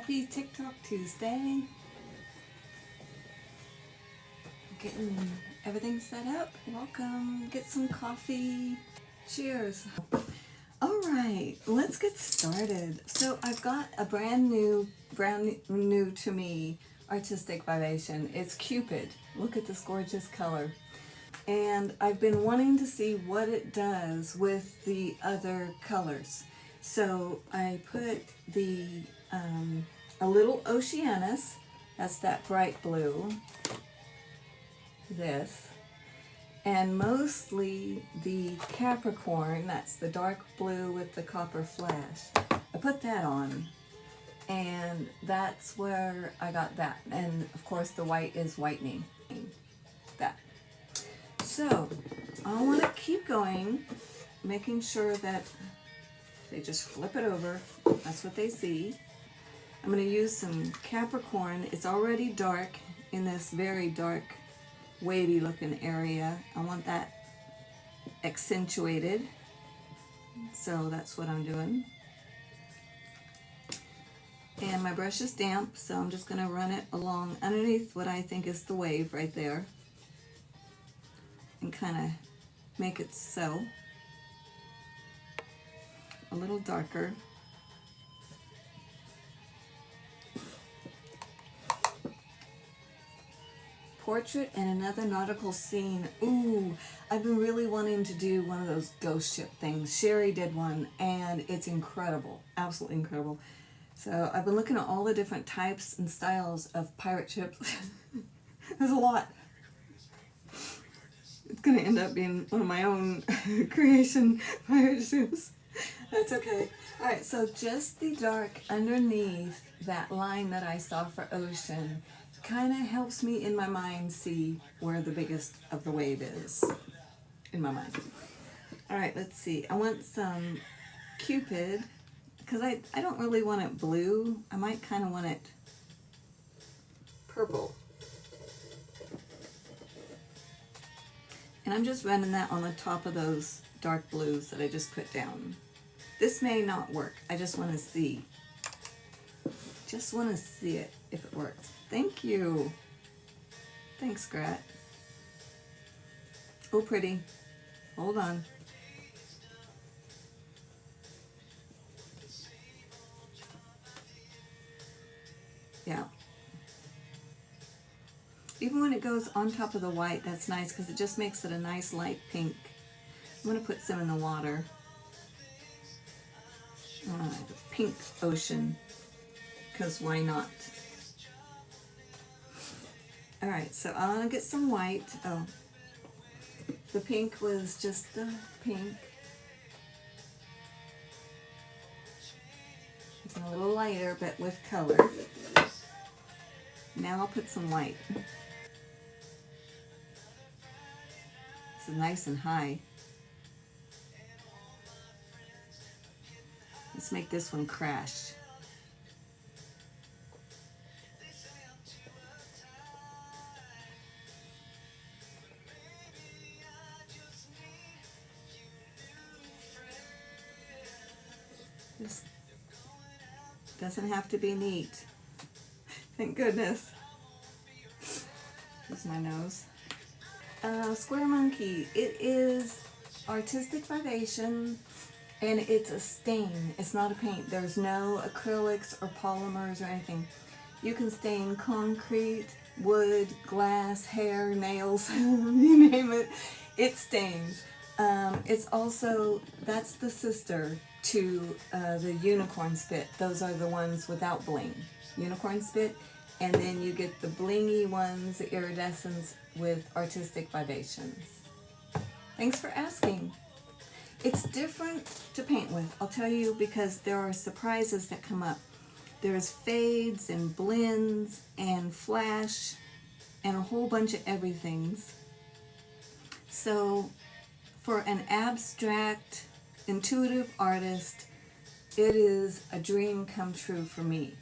Happy TikTok Tuesday. Getting everything set up. Welcome. Get some coffee. Cheers. All right, let's get started. So I've got a brand new to me artistic vibration. It's Cupid. Look at this gorgeous color. And I've been wanting to see what it does with the other colors. So I put the a little Oceanus, that's that bright blue, this, and mostly the Capricorn, that's the dark blue with the copper flash. I put that on, and that's where I got that. And of course the white is whitening, that. So I want to keep going, making sure that they just flip it over. That's what they see. I'm going to use some Capricorn. It's already dark in this very dark, wavy looking area. I want that accentuated. So that's what I'm doing. And my brush is damp, so I'm just going to run it along underneath what I think is the wave right there. And kind of make it so. A little darker. Portrait and another nautical scene. Ooh, I've been really wanting to do one of those ghost ship things. Sherry did one and it's incredible, absolutely incredible. So I've been looking at all the different types and styles of pirate ships. There's a lot. It's going to end up being one of my own creation pirate ships. That's okay. All right, so just the dark underneath that line that I saw for ocean kind of helps me in my mind see where the biggest of the wave is in my mind. All right, let's see. I want some Cupid because I don't really want it blue. I might kind of want it purple. And I'm just running that on the top of those dark blues that I just put down. This may not work. I just want to see. Just want to see it if it works. Thank you. Thanks, Grat. Oh, pretty. Hold on. Yeah. Even when it goes on top of the white, that's nice because it just makes it a nice light pink. I'm going to put some in the water. The pink ocean, because why not? All right, so I'm going to get some white. Oh, the pink was just the pink. It's a little lighter, but with color. Now I'll put some white. It's nice and high. Let's make this one crash. This doesn't have to be neat. Thank goodness. Here's my nose. Square Monkey. It is artistic vibration. And it's a stain. It's not a paint. There's no acrylics or polymers or anything. You can stain concrete, wood, glass, hair, nails, you name it. It stains. It's also, that's the sister to the unicorn spit. Those are the ones without bling. Unicorn spit. And then you get the blingy ones, the iridescence with artistic vibrations. Thanks for asking. It's different to paint with, I'll tell you, because there are surprises that come up. There's fades and blends and flash and a whole bunch of everythings. So for an abstract, intuitive artist, it is a dream come true for me.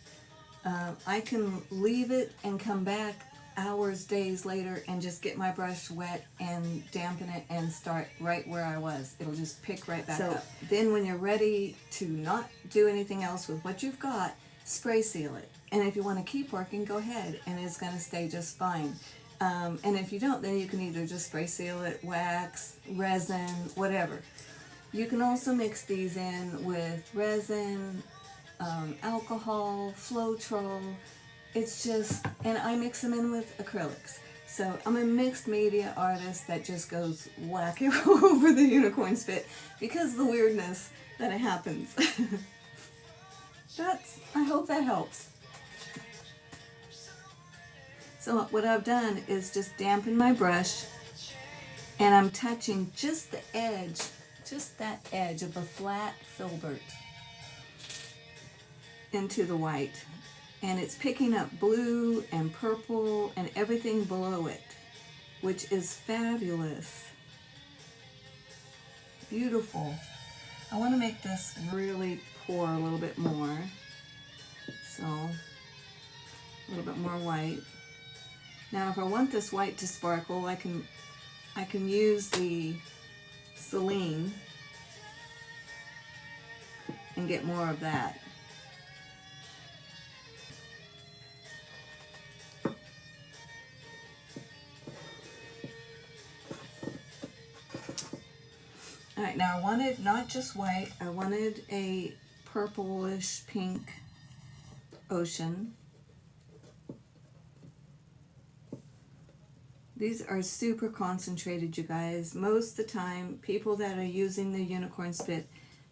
I can leave it and come back hours, days later and just get my brush wet and dampen it and start right where I was. It'll just pick right back up. Then when you're ready to not do anything else with what you've got, spray seal it. And if you want to keep working, go ahead, and it's going to stay just fine. And if you don't, then you can either just spray seal it, wax, resin, whatever. You can also mix these in with resin, alcohol, Floetrol. It's just, and I mix them in with acrylics. So I'm a mixed media artist that just goes wacky over the unicorn spit because of the weirdness that it happens. I hope that helps. So what I've done is just dampen my brush, and I'm touching just the edge, just that edge of the flat filbert into the white. And it's picking up blue and purple and everything below it, which is fabulous. Beautiful. I want to make this really pour a little bit more. So, a little bit more white. Now if I want this white to sparkle, I can use the Celine and get more of that. Alright, now I wanted not just white, I wanted a purplish pink ocean. These are super concentrated, you guys. Most of the time, people that are using the unicorn spit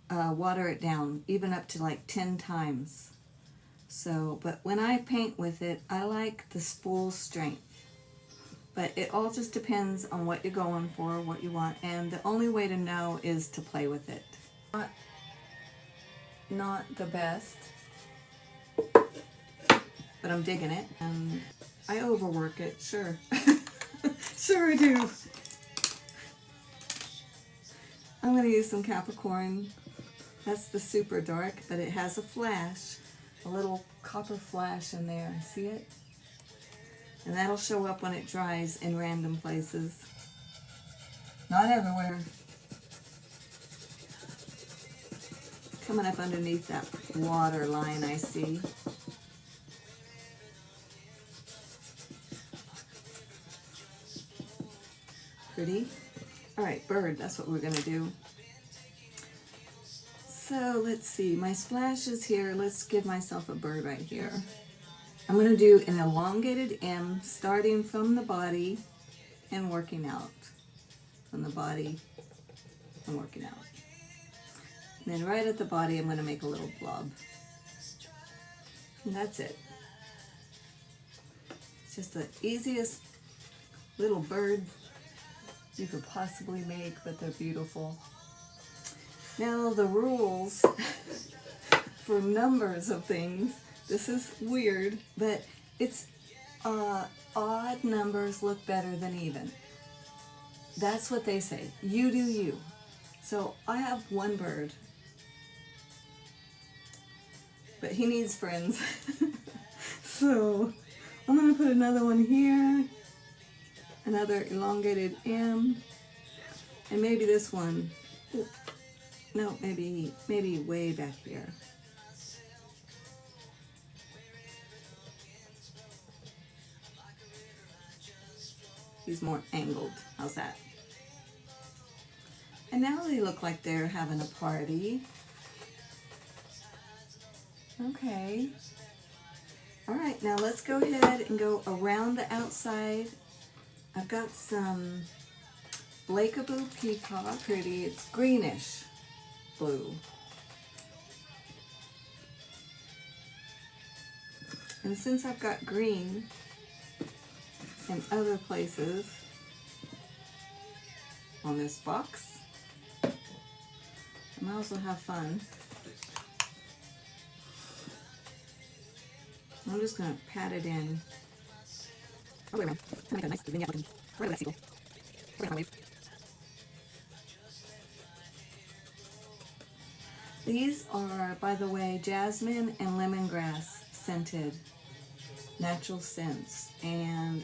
water it down, even up to like 10 times. So, but when I paint with it, I like the spool strength. But it all just depends on what you're going for, what you want, and the only way to know is to play with it. Not the best, but I'm digging it, and I overwork it, sure. Sure I do. I'm going to use some Capricorn. That's the super dark, but it has a flash, a little copper flash in there. See it? And that'll show up when it dries in random places. Not everywhere. Coming up underneath that water line I see. Pretty. Alright, bird, that's what we're going to do. So let's see, my splashes here, let's give myself a bird right here. I'm going to do an elongated M starting from the body and working out. From the body and working out. And then right at the body I'm going to make a little blob. And that's it. It's just the easiest little bird you could possibly make, but they're beautiful. Now the rules for numbers of things. This is weird, but it's odd numbers look better than even. That's what they say. You do you. So I have one bird, but he needs friends. So I'm going to put another one here, another elongated M, and maybe this one. No, maybe way back here. He's more angled. How's that? And now they look like they're having a party. Okay. All right, now let's go ahead and go around the outside. I've got some Blakaboo Peacock. Pretty. It's greenish blue. And since I've got green in other places on this box, I might also have fun. I'm just going to pat it in. Oh, wait a minute. I'm going to make a nice vignette looking. Where did that seagull? Where did I wave? These are, by the way, jasmine and lemongrass scented natural scents. And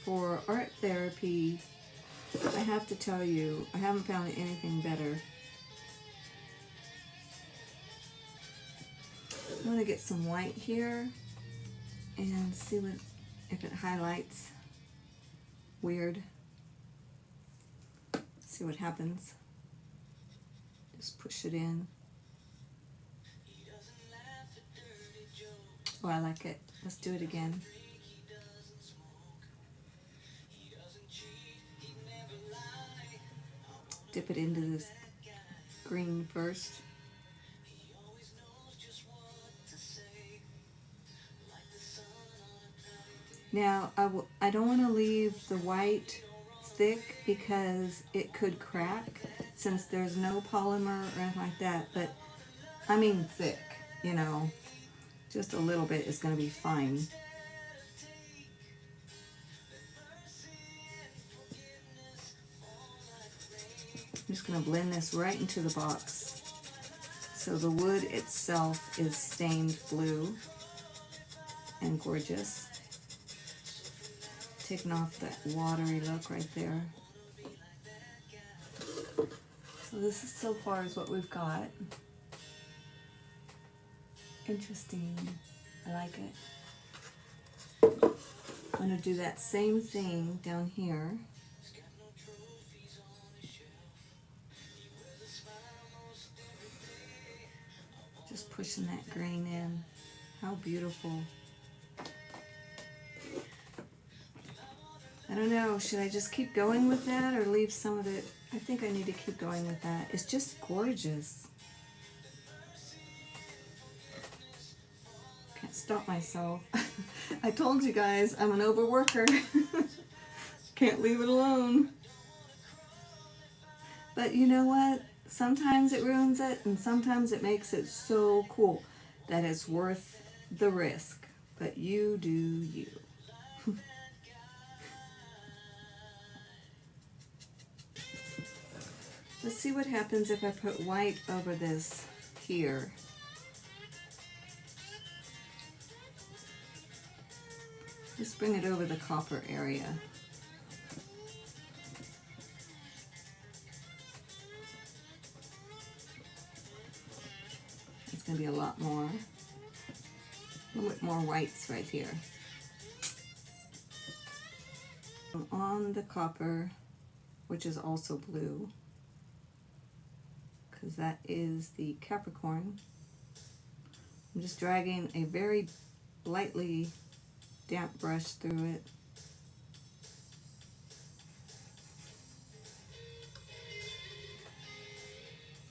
for art therapy, I have to tell you, I haven't found anything better. I'm going to get some white here and see what if it highlights weird. See what happens. Just push it in. Oh, I like it. Let's do it again. Dip it into this green first. Now, I don't want to leave the white thick because it could crack since there's no polymer or anything like that, but I mean thick, you know, just a little bit is going to be fine. I'm just going to blend this right into the box. So the wood itself is stained blue and gorgeous. Taking off that watery look right there. So this is so far is what we've got. Interesting. I like it. I'm going to do that same thing down here. Just pushing that green in. How beautiful. I don't know, should I just keep going with that or leave some of it? I think I need to keep going with that. It's just gorgeous. Can't stop myself. I told you guys, I'm an overworker. Can't leave it alone. But you know what? Sometimes it ruins it, and sometimes it makes it so cool that it's worth the risk. But you do you. Let's see what happens if I put white over this here. Just bring it over the copper area. It's going to be a lot more. A little bit more whites right here. On the copper, which is also blue, because that is the Capricorn. I'm just dragging a very lightly damp brush through it.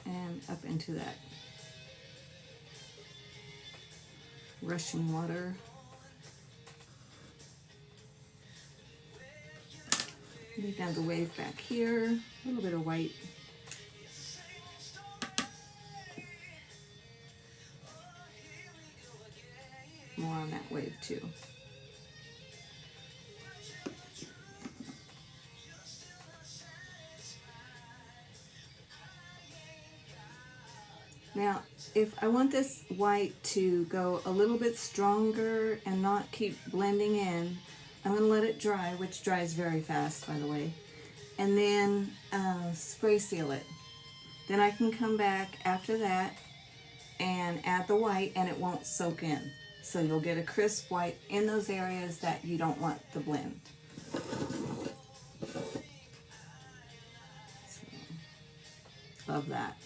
And up into that rushing water. Leave down the wave back here, a little bit of white. More on that wave too. Now, if I want this white to go a little bit stronger and not keep blending in, I'm going to let it dry, which dries very fast, by the way, and then spray seal it. Then I can come back after that and add the white, and it won't soak in. So you'll get a crisp white in those areas that you don't want the blend. So, love that.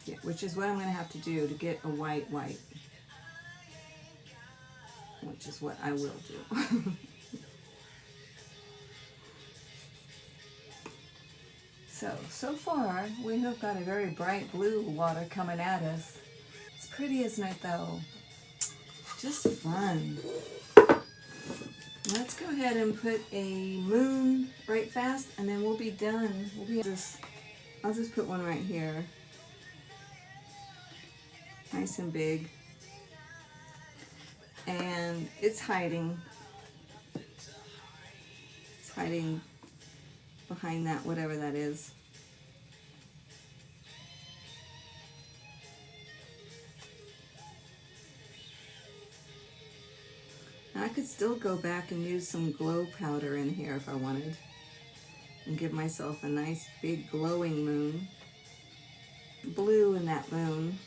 Yeah, which is what I'm going to have to do to get a white, which is what I will do. So far, we have got a very bright blue water coming at us. It's pretty, isn't it, though? Just fun. Let's go ahead and put a moon right fast, and then we'll be done. I'll just put one right here. Nice and big. And it's hiding. It's hiding behind that, whatever that is. Now I could still go back and use some glow powder in here if I wanted, and give myself a nice big glowing moon. Blue in that moon.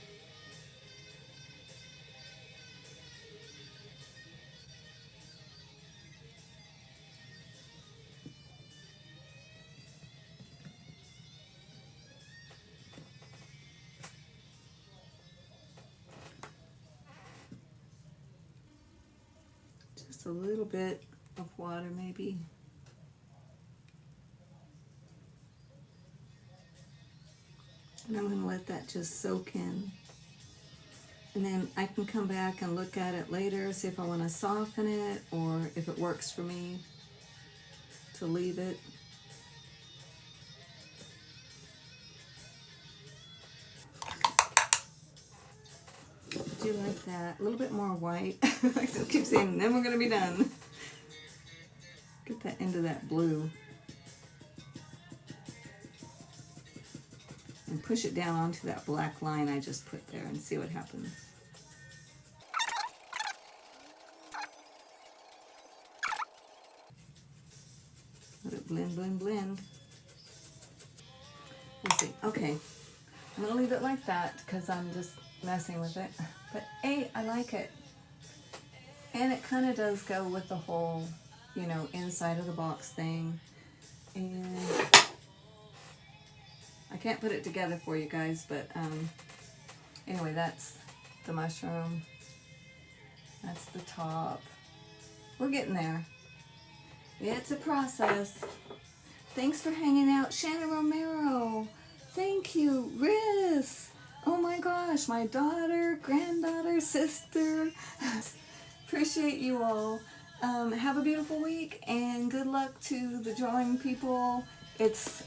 Just a little bit of water maybe. And I'm going to let that just soak in. And then I can come back and look at it later, see if I want to soften it or if it works for me to leave it. Do like that. A little bit more white. I still keep saying, then we're going to be done. Get that into that blue. And push it down onto that black line I just put there and see what happens. Let it blend, blend, blend. Let's see. Okay. I'm going to leave it like that because I'm just messing with it. But hey, I like it. And it kind of does go with the whole, you know, inside of the box thing. And I can't put it together for you guys, but anyway, that's the mushroom. That's the top. We're getting there. It's a process. Thanks for hanging out, Shanna Romero. Thank you, Riz. Oh my gosh, my daughter, granddaughter, sister. Appreciate you all. Have a beautiful week and good luck to the drawing people. It's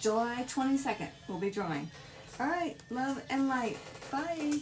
July 22nd. We'll be drawing. All right, love and light. Bye.